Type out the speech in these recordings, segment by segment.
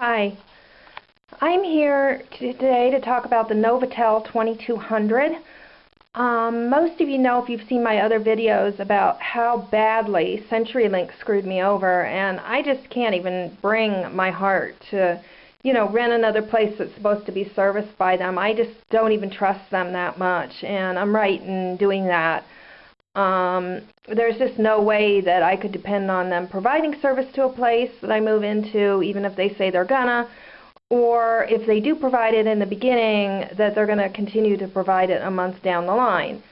Hi, I'm here today to talk about the Novatel 2200. Most of you know, if you've seen my other videos, about how badly Centurylink screwed me over, and I just can't even bring my heart to, rent another place that's supposed to be serviced by them. I just don't even trust them that much, and I'm right in doing that. There's just no way that I could depend on them providing service to a place that I move into, even if they say they're gonna, or if they do provide it in the beginning, that they're going to continue to provide it a month down the line.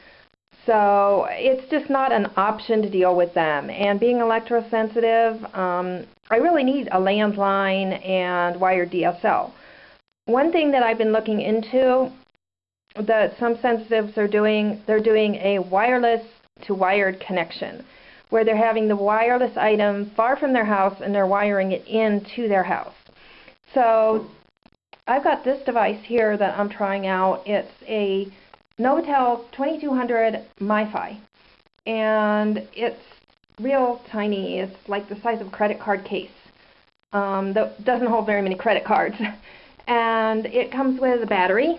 So it's just not an option to deal with them. And being electrosensitive, I really need a landline and wired DSL. One thing that I've been looking into that some sensitives are doing, they're doing a wireless to wired connection, where they're having the wireless item far from their house and they're wiring it into their house. So I've got this device here that I'm trying out. It's a Novatel 2200 MiFi, and it's real tiny. It's like the size of a credit card case. That doesn't hold very many credit cards. And it comes with a battery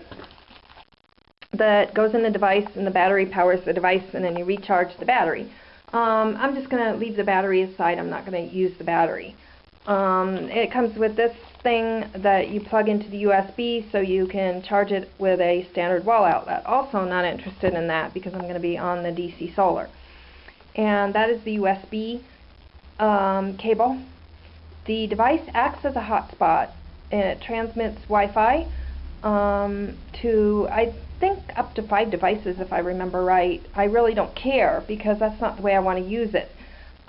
that goes in the device, and the battery powers the device, and then you recharge the battery. I'm just going to leave the battery aside. I'm not going to use the battery. It comes with this thing that you plug into the USB so you can charge it with a standard wall outlet. Also not interested in that because I'm going to be on the DC solar. And that is the USB cable. The device acts as a hotspot, and it transmits Wi-Fi to, I think, up to 5 devices if I remember right. I really don't care because that's not the way I want to use it.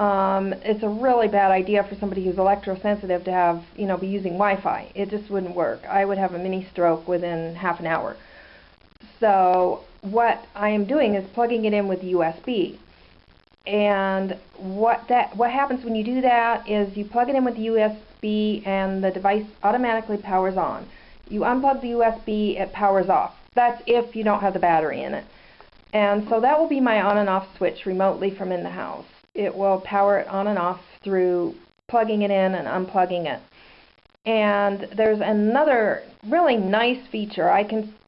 It's a really bad idea for somebody who's electrosensitive to have, be using Wi-Fi. It just wouldn't work. I would have a mini stroke within half an hour. So what I am doing is plugging it in with USB. And what happens when you do that is you plug it in with USB and the device automatically powers on. You unplug the USB, it powers off. That's if you don't have the battery in it. And so that will be my on and off switch remotely from in the house. It will power it on and off through plugging it in and unplugging it. And there's another really nice feature.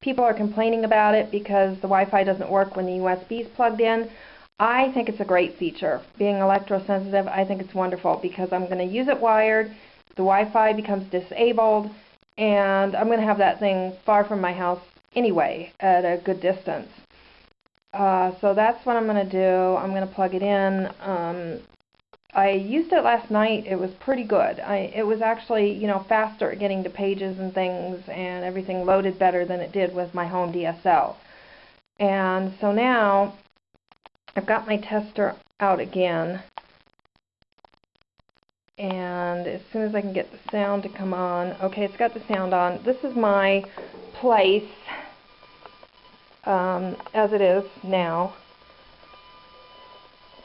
People are complaining about it because the Wi-Fi doesn't work when the USB is plugged in. I think it's a great feature. Being electrosensitive, I think it's wonderful because I'm going to use it wired, the Wi-Fi becomes disabled, and I'm going to have that thing far from my house anyway at a good distance. So that's what I'm going to do. I'm going to plug it in. I used it last night. It was pretty good. It was actually, faster at getting to pages and things, and everything loaded better than it did with my home DSL. And so now I've got my tester out again. And as soon as I can get the sound to come on, okay, it's got the sound on. This is my place. As it is now,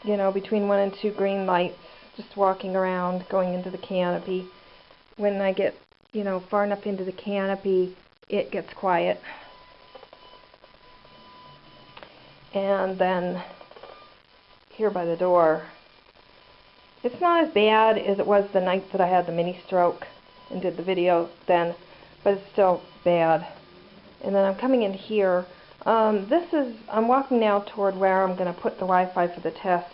between 1 and 2 green lights, just walking around, going into the canopy. When I get, far enough into the canopy, it gets quiet. And then here by the door, it's not as bad as it was the night that I had the mini stroke and did the video then, but it's still bad. And then I'm coming in here. I'm walking now toward where I'm going to put the Wi-Fi for the test.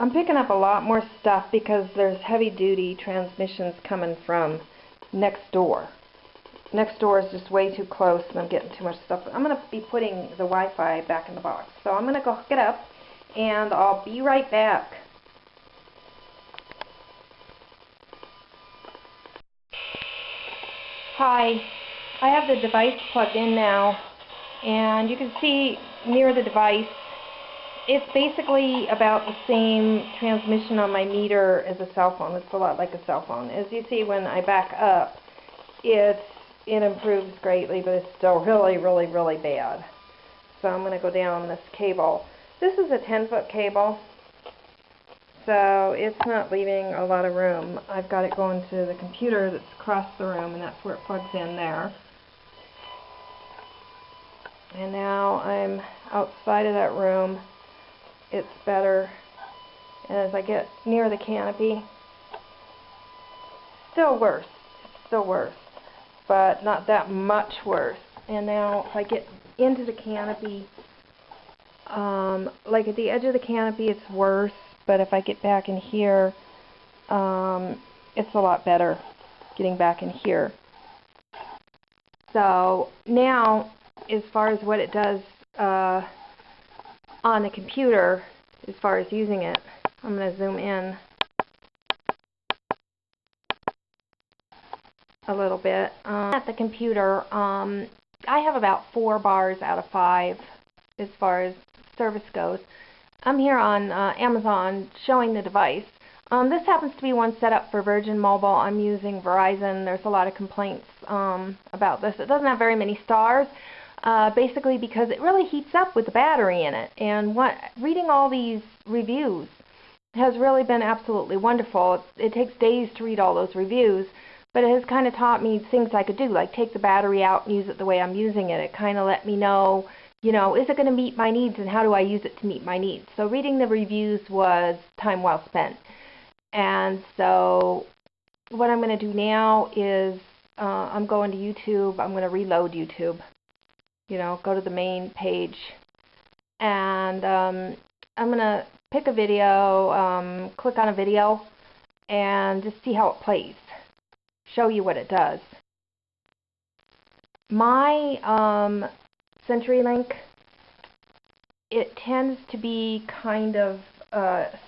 I'm picking up a lot more stuff because there's heavy-duty transmissions coming from next door. Next door is just way too close and I'm getting too much stuff. I'm going to be putting the Wi-Fi back in the box. So I'm going to go hook it up and I'll be right back. Hi. I have the device plugged in now, and you can see near the device, it's basically about the same transmission on my meter as a cell phone. It's a lot like a cell phone. As you see, when I back up, it improves greatly, but it's still really, really, really bad. So I'm going to go down this cable. This is a 10-foot cable, so it's not leaving a lot of room. I've got it going to the computer that's across the room, and that's where it plugs in there. And now I'm outside of that room. It's better. And as I get near the canopy, still worse. Still worse. But not that much worse. And now if I get into the canopy, like at the edge of the canopy it's worse, but if I get back in here, it's a lot better getting back in here. So now, as far as what it does on the computer, as far as using it, I'm going to zoom in a little bit. At the computer, I have about 4 bars out of 5 as far as service goes. I'm here on Amazon showing the device. This happens to be one set up for Virgin Mobile. I'm using Verizon. There's a lot of complaints about this. It doesn't have very many stars, basically because it really heats up with the battery in it. And reading all these reviews has really been absolutely wonderful. It takes days to read all those reviews, but it has kind of taught me things I could do, like take the battery out and use it the way I'm using it. It kind of let me know, you know, is it going to meet my needs and how do I use it to meet my needs? So reading the reviews was time well spent. And so what I'm going to do now is I'm going to YouTube. I'm going to reload YouTube, you know, go to the main page. And I'm going to pick a video, click on a video, and just see how it plays. Show you what it does. My Centurylink, it tends to be kind of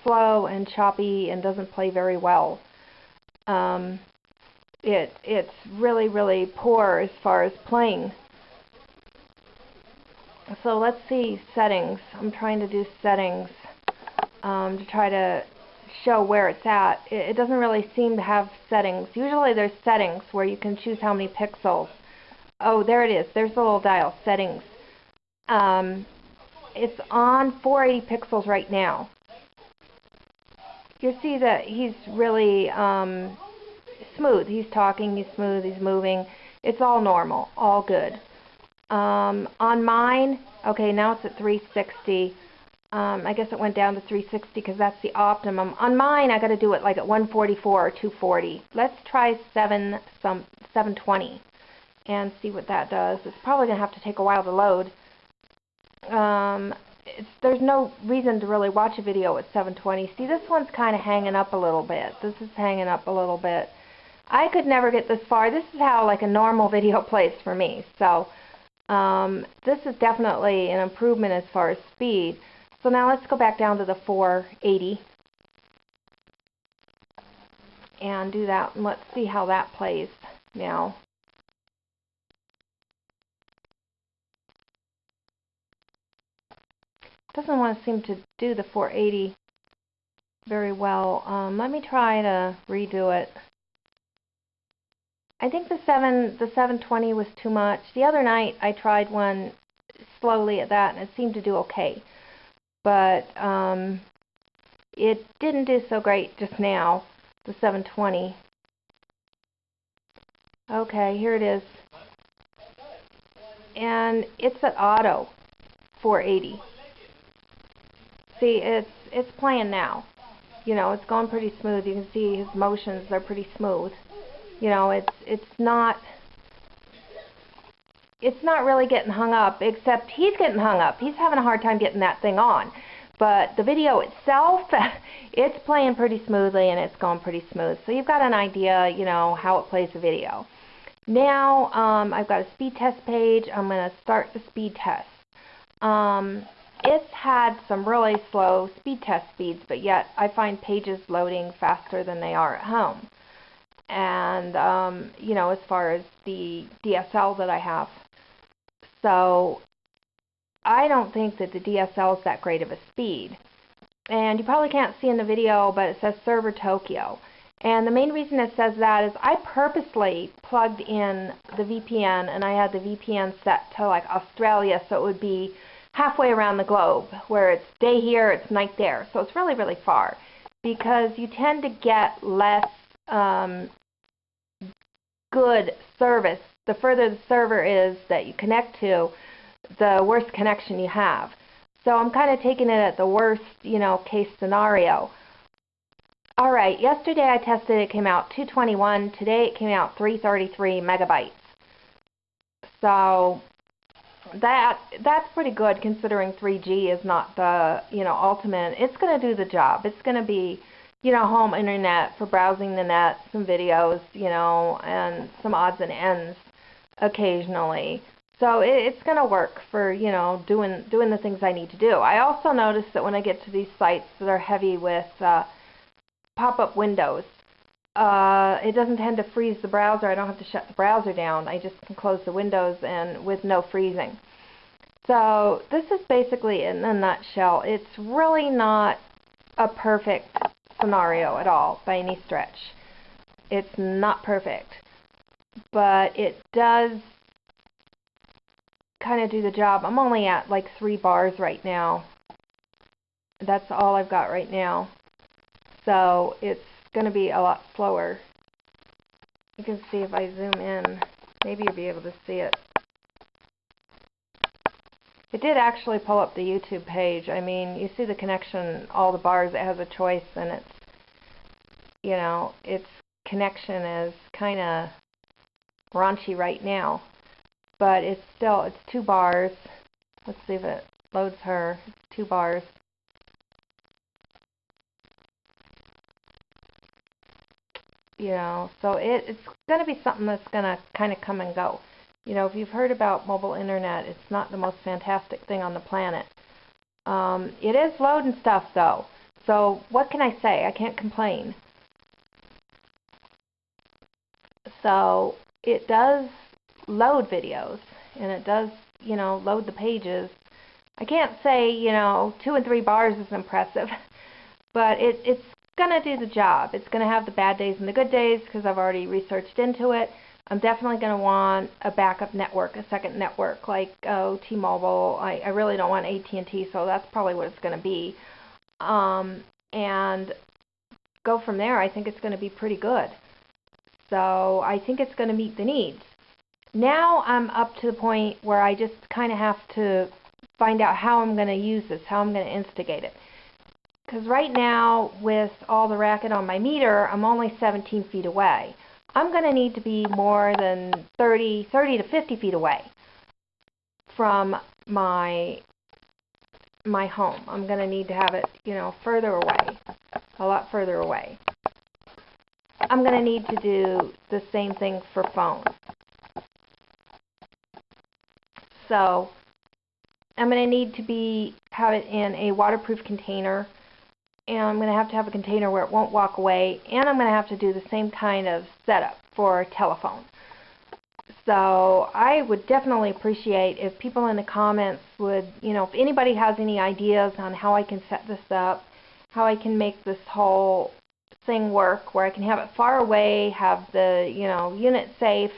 slow and choppy and doesn't play very well. It's really, really poor as far as playing. So let's see settings. I'm trying to do settings to try to show where it's at. It doesn't really seem to have settings. Usually there's settings where you can choose how many pixels. Oh, there it is. There's the little dial, settings. It's on 480 pixels right now. You see that he's really smooth. He's talking, he's smooth, he's moving. It's all normal, all good. On mine, okay, now it's at 360. I guess it went down to 360 because that's the optimum. On mine, I got to do it like at 144 or 240. Let's try 720 and see what that does. It's probably going to have to take a while to load. There's no reason to really watch a video at 720. See, this one's kind of hanging up a little bit. This is hanging up a little bit. I could never get this far. This is how like a normal video plays for me. So this is definitely an improvement as far as speed. So now let's go back down to the 480 and do that, and let's see how that plays now. Doesn't want to seem to do the 480 very well. Let me try to redo it. I think the 720 was too much. The other night I tried one slowly at that and it seemed to do okay. But it didn't do so great just now, the 720. Okay, here it is. And it's at auto 480. See, it's playing now. You know, it's going pretty smooth. You can see his motions, they're pretty smooth. You know, it's not really getting hung up, except he's getting hung up. He's having a hard time getting that thing on. But the video itself, it's playing pretty smoothly and it's going pretty smooth. So you've got an idea, you know, how it plays the video. Now, I've got a speed test page. I'm going to start the speed test. It's had some really slow speed test speeds, but yet I find pages loading faster than they are at home. And, you know, as far as the DSL that I have. So I don't think that the DSL is that great of a speed. And you probably can't see in the video, but it says Server Tokyo. And the main reason it says that is I purposely plugged in the VPN, and I had the VPN set to like Australia, so it would be halfway around the globe, where it's day here, it's night there. So it's really, really far, because you tend to get less good service. The further the server is that you connect to, the worse connection you have. So I'm kind of taking it at the worst, you know, case scenario. Alright, yesterday I tested it, came out 221. Today it came out 333 megabytes. So that's pretty good considering 3G is not the, ultimate. It's going to do the job. It's going to be, home internet for browsing the net, some videos, and some odds and ends occasionally. So it's going to work for, doing the things I need to do. I also noticed that when I get to these sites that are heavy with pop-up windows, it doesn't tend to freeze the browser. I don't have to shut the browser down. I just can close the windows and with no freezing. So this is basically in a nutshell. It's really not a perfect scenario at all by any stretch. It's not perfect, but it does kind of do the job. I'm only at like 3 bars right now. That's all I've got right now. So it's going to be a lot slower. You can see if I zoom in, maybe you'll be able to see it. It did actually pull up the YouTube page. I mean, you see the connection, all the bars, it has a choice, and it's, its connection is kind of raunchy right now. But it's 2 bars. Let's see if it loads her. It's 2 bars. So it's going to be something that's going to kind of come and go. If you've heard about mobile internet, it's not the most fantastic thing on the planet. It is loading stuff, though. So what can I say? I can't complain. So it does load videos, and it does, load the pages. I can't say, 2 and 3 bars is impressive, but it's going to do the job. It's going to have the bad days and the good days because I've already researched into it. I'm definitely going to want a backup network, a second network like T-Mobile. I really don't want AT&T, so that's probably what it's going to be. And go from there. I think it's going to be pretty good. So I think it's going to meet the needs. Now I'm up to the point where I just kind of have to find out how I'm going to use this, how I'm going to instigate it. Because right now, with all the racket on my meter, I'm only 17 feet away. I'm going to need to be more than 30 to 50 feet away from my home. I'm going to need to have it, further away, a lot further away. I'm going to need to do the same thing for phone. So I'm going to need to have it in a waterproof container, and I'm going to have a container where it won't walk away, and I'm going to have to do the same kind of setup for telephone. So I would definitely appreciate if people in the comments would, if anybody has any ideas on how I can set this up, how I can make this whole thing work, where I can have it far away, have the, unit safe,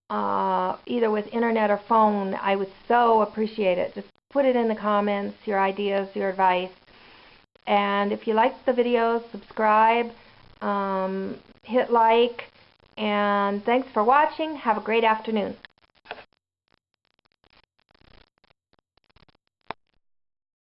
either with internet or phone, I would so appreciate it. Just put it in the comments, your ideas, your advice. And if you like the videos, subscribe, hit like, and thanks for watching. Have a great afternoon.